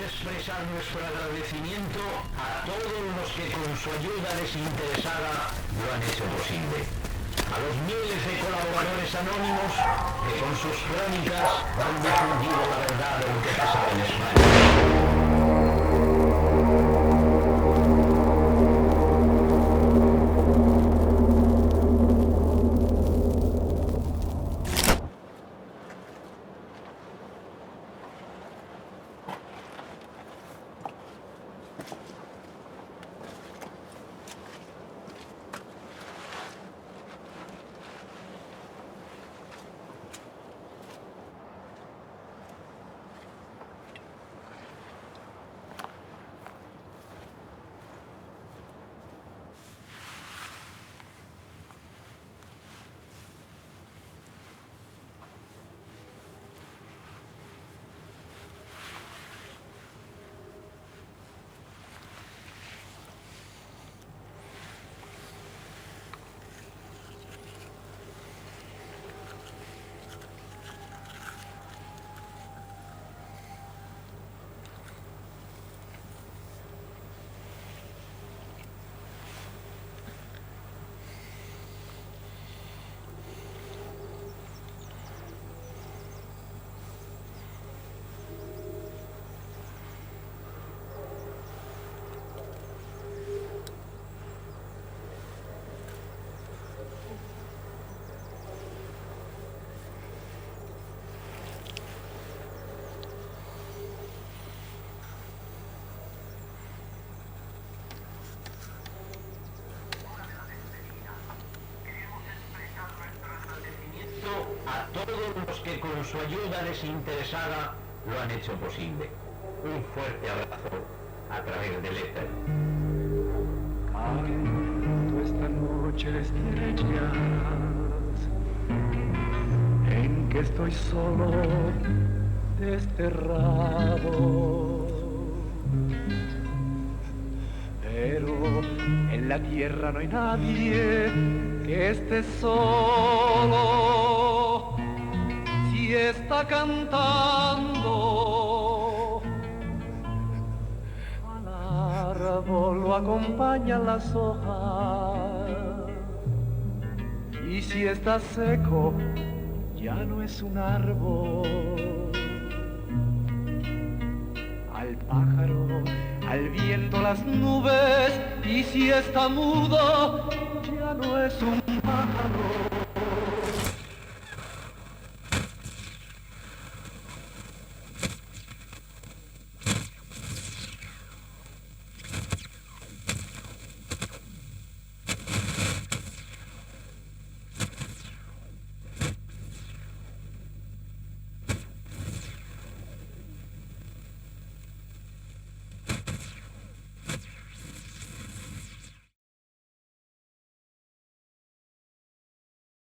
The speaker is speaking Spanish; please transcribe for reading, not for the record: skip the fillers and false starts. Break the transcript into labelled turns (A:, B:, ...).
A: expresar nuestro agradecimiento a todos los que con su ayuda desinteresada lo han hecho posible. A los miles de colaboradores anónimos que con sus crónicas han difundido la verdad de lo que pasaba en España. A todos los que con su ayuda desinteresada lo han hecho posible. Un fuerte abrazo a través del éter.
B: Canto esta noche de estrellas en que estoy solo, desterrado. Pero en la tierra no hay nadie que esté solo. Si está cantando, al árbol lo acompañan las hojas. Y si está seco, ya no es un árbol. Al pájaro, al viento, las nubes. Y si está mudo, ya no es un pájaro.